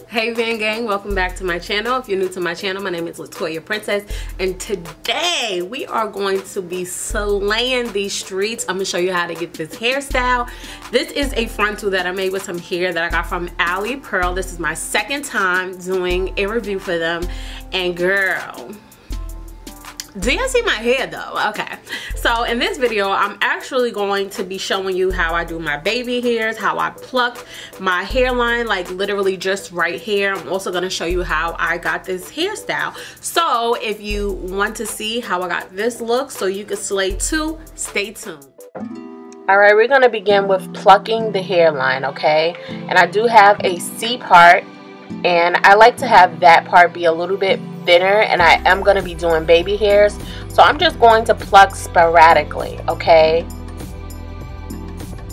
Hey VanGang, welcome back to my channel. If you're new to my channel, my name is Latoya Princess, and today we are going to be slaying these streets. I'm gonna show you how to get this hairstyle. This is a frontal that I made with some hair that I got from Alipearl. This is my second time doing a review for them, and girl, do you see my hair though? Okay, so in this video I'm actually going to be showing you how I do my baby hairs, how I pluck my hairline, like literally just right here. I'm also going to show you how I got this hairstyle. So if you want to see how I got this look so you can slay too, stay tuned. Alright, we're going to begin with plucking the hairline, okay? And I do have a C part, and I like to have that part be a little bit thinner, and I am going to be doing baby hairs, so I'm just going to pluck sporadically, okay?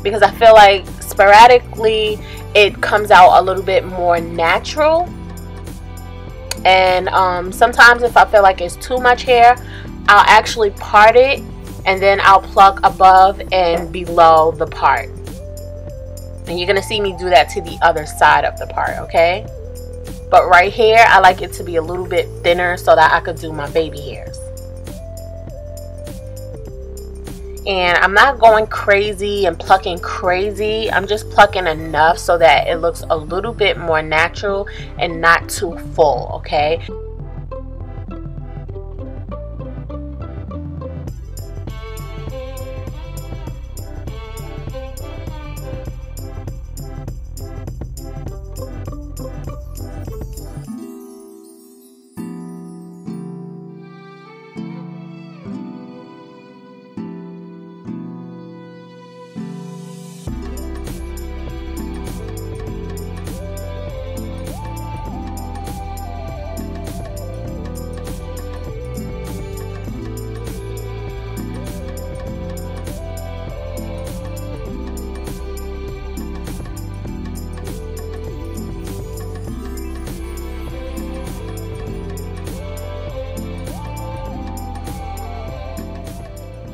Because I feel like sporadically it comes out a little bit more natural, and sometimes if I feel like it's too much hair, I'll actually part it and then I'll pluck above and below the part, and you're going to see me do that to the other side of the part, okay? But right here, I like it to be a little bit thinner so that I could do my baby hairs. And I'm not going crazy and plucking crazy. I'm just plucking enough so that it looks a little bit more natural and not too full, okay?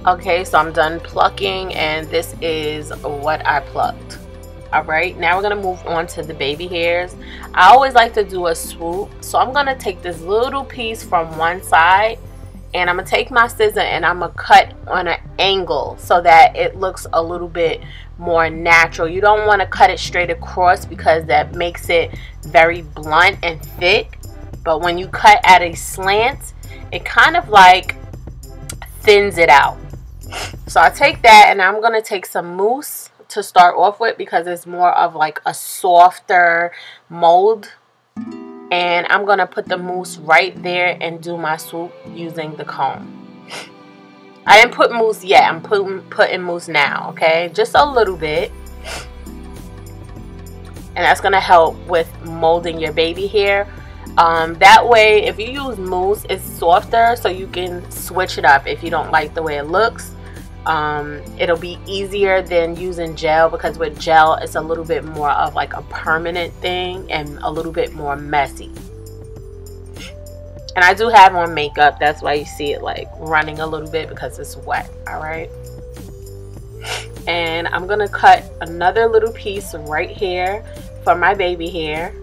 Okay, so I'm done plucking, and this is what I plucked. Alright, now we're going to move on to the baby hairs. I always like to do a swoop, so I'm going to take this little piece from one side, and I'm going to take my scissor and I'm going to cut on an angle so that it looks a little bit more natural. You don't want to cut it straight across because that makes it very blunt and thick, but when you cut at a slant, it kind of like thins it out. So I take that, and I'm going to take some mousse to start off with because it's more of like a softer mold. And I'm going to put the mousse right there and do my swoop using the comb. I didn't put mousse yet. I'm putting mousse now, okay? Just a little bit. And that's going to help with molding your baby hair. That way, if you use mousse, it's softer, so you can switch it up if you don't like the way it looks. It'll be easier than using gel, because with gel it's a little bit more of like a permanent thing and a little bit more messy. And I do have on makeup, that's why you see it like running a little bit, because it's wet. Alright, and I'm gonna cut another little piece right here for my baby hair.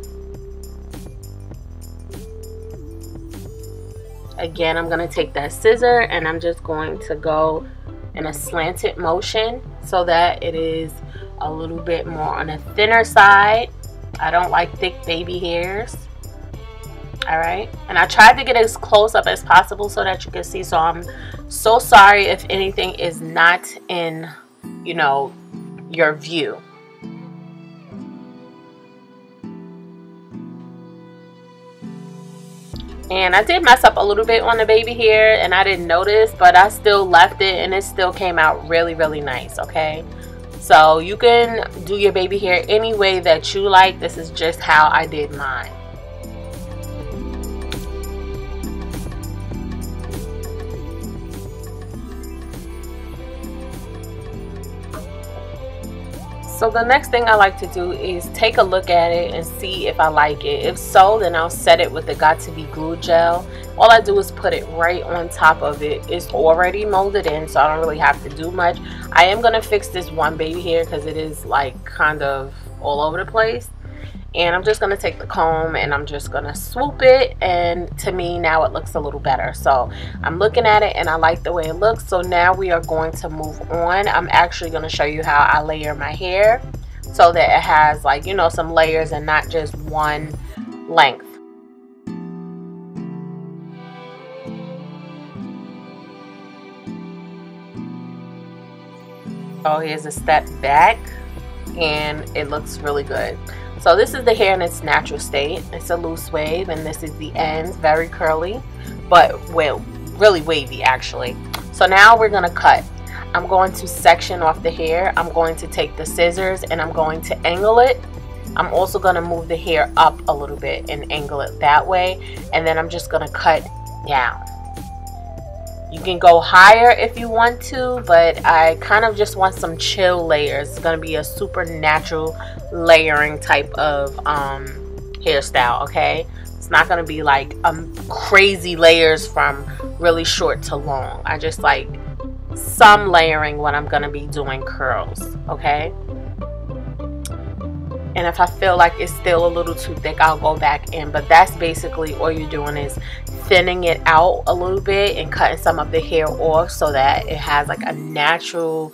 Again, I'm going to take that scissor and I'm just going to go in a slanted motion so that it is a little bit more on the thinner side. I don't like thick baby hairs. Alright, and I tried to get as close up as possible so that you can see, so I'm so sorry if anything is not in, you know, your view. And I did mess up a little bit on the baby hair and I didn't notice, but I still left it and it still came out really, really nice, okay? So you can do your baby hair any way that you like. This is just how I did mine. So the next thing I like to do is take a look at it and see if I like it. If so, then I'll set it with the Got To Be glue gel. All I do is put it right on top of it. It's already molded in, so I don't really have to do much. I am going to fix this one baby hair because it is like kind of all over the place. And I'm just going to take the comb and I'm just going to swoop it, and to me now it looks a little better. So I'm looking at it and I like the way it looks. So now we are going to move on. I'm actually going to show you how I layer my hair so that it has, like, you know, some layers and not just one length. So here's a step back and it looks really good. So this is the hair in its natural state. It's a loose wave, and this is the ends, very curly, but well, really wavy actually. So now we're gonna cut. I'm going to section off the hair. I'm going to take the scissors and I'm going to angle it. I'm also gonna move the hair up a little bit and angle it that way, and then I'm just gonna cut down. You can go higher if you want to, but I kind of just want some chill layers. It's going to be a super natural layering type of hairstyle, okay? It's not going to be like crazy layers from really short to long. I just like some layering when I'm going to be doing curls, okay? And if I feel like it's still a little too thick, I'll go back in. But that's basically all you're doing, is thinning it out a little bit and cutting some of the hair off so that it has like a natural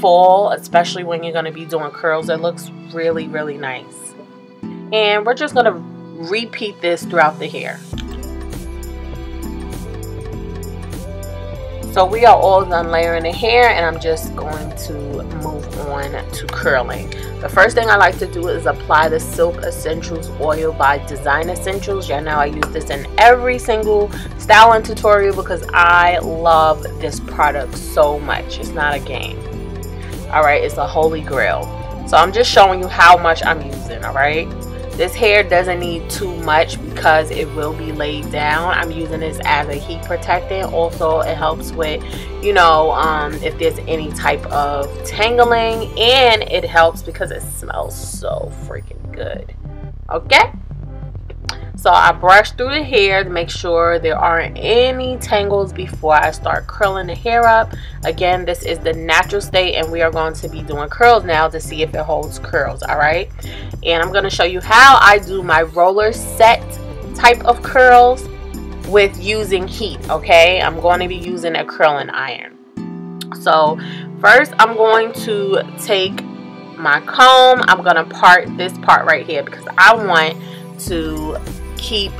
fall, especially when you're going to be doing curls. It looks really, really nice. And we're just going to repeat this throughout the hair. So we are all done layering the hair, and I'm just going to move on to curling. The first thing I like to do is apply the Silk Essentials oil by Design Essentials. Y'all know I use this in every single styling tutorial because I love this product so much. It's not a game. Alright, it's a holy grail. So I'm just showing you how much I'm using, alright? This hair doesn't need too much because it will be laid down. I'm using this as a heat protectant. Also, it helps with, you know, if there's any type of tangling, and it helps because it smells so freaking good. Okay? So I brush through the hair to make sure there aren't any tangles before I start curling the hair up. Again, this is the natural state, and we are going to be doing curls now to see if it holds curls, alright? And I'm going to show you how I do my roller set type of curls with using heat, okay? I'm going to be using a curling iron. So first I'm going to take my comb. I'm going to part this part right here because I want to keep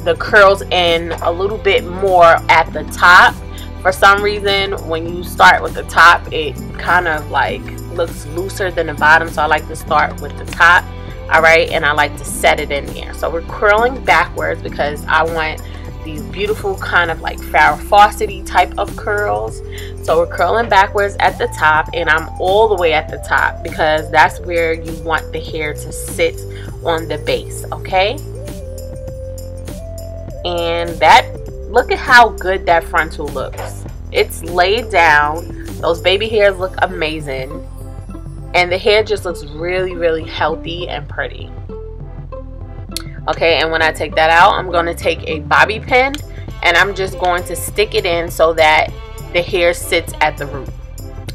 the curls in a little bit more at the top. For some reason, when you start with the top, it kind of like looks looser than the bottom, so I like to start with the top. Alright, and I like to set it in there. So we're curling backwards because I want these beautiful kind of like Farrah Fawcett-y type of curls. So we're curling backwards at the top, and I'm all the way at the top because that's where you want the hair to sit on the base, okay? And that, look at how good that frontal looks. It's laid down. Those baby hairs look amazing, and the hair just looks really, really healthy and pretty. Okay, and when I take that out, I'm going to take a bobby pin and I'm just going to stick it in so that the hair sits at the root,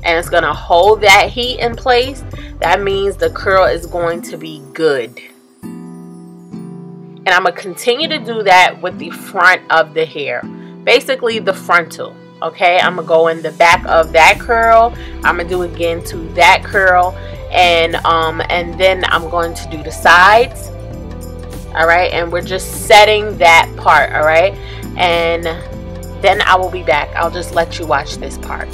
and it's going to hold that heat in place. That means the curl is going to be good. And I'm going to continue to do that with the front of the hair, basically the frontal. Okay, I'm going to go in the back of that curl. I'm going to do again to that curl, and then I'm going to do the sides. Alright, and we're just setting that part. Alright, and then I will be back. I'll just let you watch this part.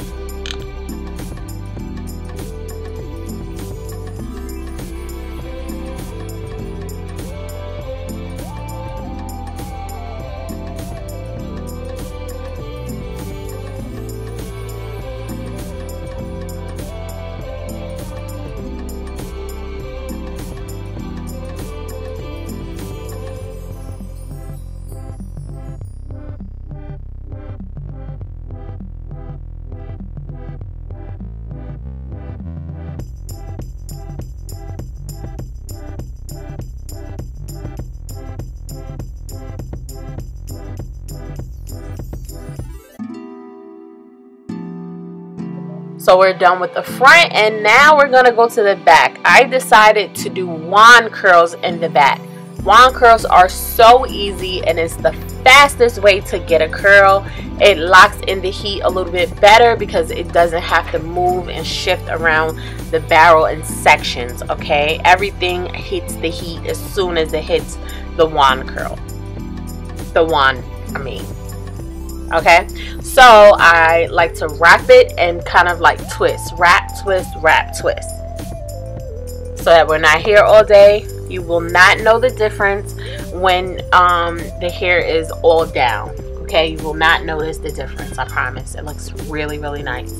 So we're done with the front, and now we're gonna go to the back. I decided to do wand curls in the back. Wand curls are so easy, and it's the fastest way to get a curl. It locks in the heat a little bit better because it doesn't have to move and shift around the barrel in sections, okay? Everything hits the heat as soon as it hits the wand curl. Okay? So I like to wrap it and kind of like twist. Wrap, twist, wrap, twist. So that we're not here all day. You will not know the difference when the hair is all down. Okay, you will not notice the difference, I promise. It looks really, really nice.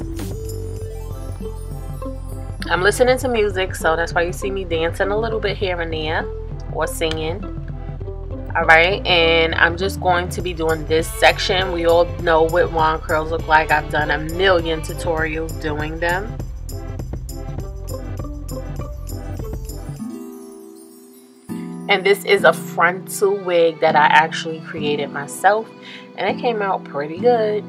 I'm listening to music, so that's why you see me dancing a little bit here and there, or singing. Alright, and I'm just going to be doing this section. We all know what wand curls look like. I've done a million tutorials doing them. And this is a frontal wig that I actually created myself, and it came out pretty good.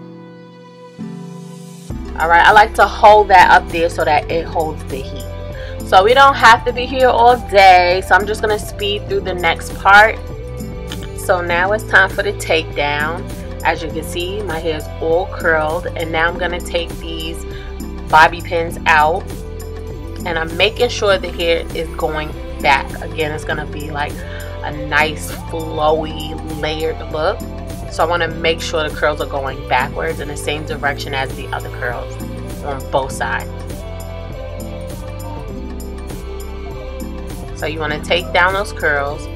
Alright, I like to hold that up there so that it holds the heat. So we don't have to be here all day, so I'm just going to speed through the next part. So now it's time for the takedown. As you can see, my hair is all curled, and now I'm going to take these bobby pins out, and I'm making sure the hair is going back. Again, it's going to be like a nice flowy layered look. So I want to make sure the curls are going backwards in the same direction as the other curls on both sides. So you want to take down those curls,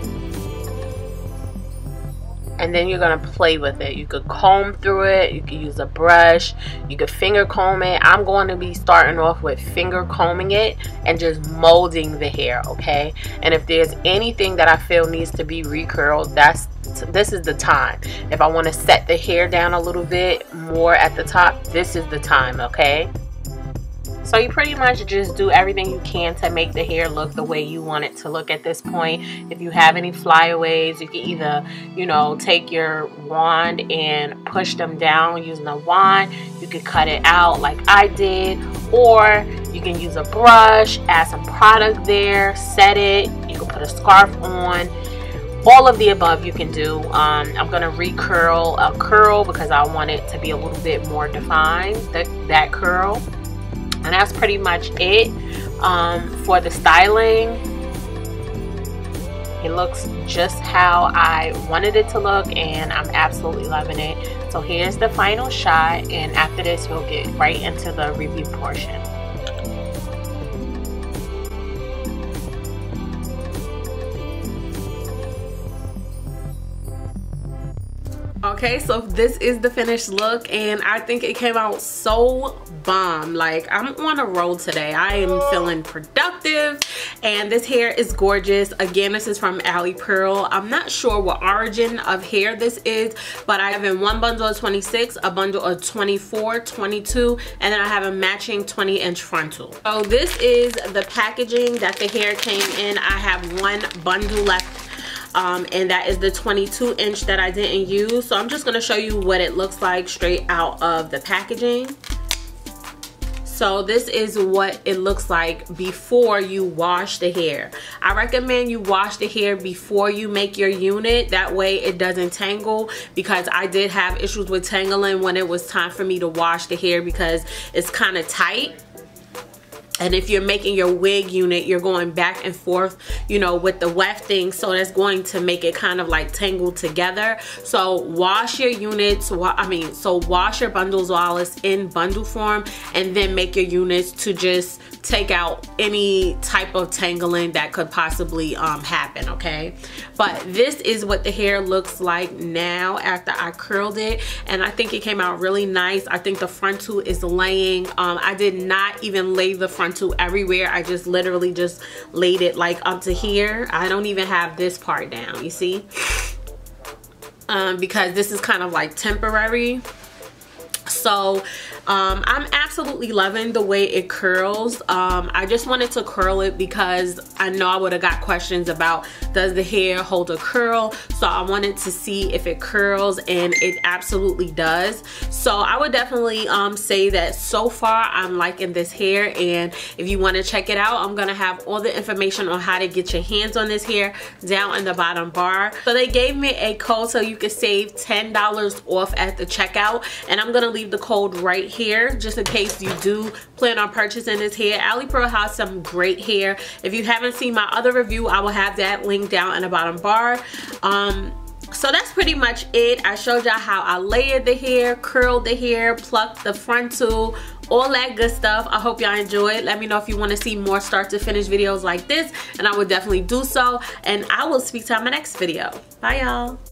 and then you're going to play with it. You could comb through it, you could use a brush, you could finger comb it. I'm going to be starting off with finger combing it and just molding the hair, okay? And if there's anything that I feel needs to be recurled, this is the time. If I want to set the hair down a little bit more at the top, this is the time, okay? So you pretty much just do everything you can to make the hair look the way you want it to look at this point. If you have any flyaways, you can either, you know, take your wand and push them down using a wand. You could cut it out like I did, or you can use a brush, add some product there, set it. You can put a scarf on. All of the above you can do. I'm going to recurl a curl because I want it to be a little bit more defined, that curl. And that's pretty much it for the styling. It looks just how I wanted it to look, and I'm absolutely loving it. So here's the final shot, and after this we'll get right into the review portion. Okay, so this is the finished look, and I think it came out so bomb. Like, I'm on a roll today. I am feeling productive, and this hair is gorgeous. Again, this is from Alipearl. I'm not sure what origin of hair this is, but I have in one bundle of 26, a bundle of 24, 22, and then I have a matching 20-inch frontal. So this is the packaging that the hair came in. I have one bundle left, and that is the 22-inch that I didn't use. So I'm just going to show you what it looks like straight out of the packaging. So this is what it looks like before you wash the hair. I recommend you wash the hair before you make your unit. That way it doesn't tangle, because I did have issues with tangling when it was time for me to wash the hair because it's kind of tight. And if you're making your wig unit, you're going back and forth, you know, with the wefting. So that's going to make it kind of like tangled together. So wash your units, wash your bundles while it's in bundle form, and then make your units to just take out any type of tangling that could possibly happen, okay? But this is what the hair looks like now after I curled it, and I think it came out really nice. I think the frontal is laying. I did not even lay the frontal everywhere. I just literally just laid it like up to here. I don't even have this part down, you see, because this is kind of like temporary. So I'm absolutely loving the way it curls. I just wanted to curl it because I know I would have got questions about, does the hair hold a curl? So I wanted to see if it curls, and it absolutely does. So I would definitely say that so far I'm liking this hair, and if you want to check it out, I'm gonna have all the information on how to get your hands on this hair down in the bottom bar. So they gave me a code so you can save $10 off at the checkout, and I'm gonna leave the code right here just in case you do plan on purchasing this hair. Alipearl has some great hair. If you haven't seen my other review, I will have that link down in the bottom bar. So that's pretty much it. I showed y'all how I layered the hair, curled the hair, plucked the frontal, all that good stuff. I hope y'all enjoyed. Let me know if you want to see more start to finish videos like this, and I would definitely do so. And I will speak to you in my next video. Bye y'all.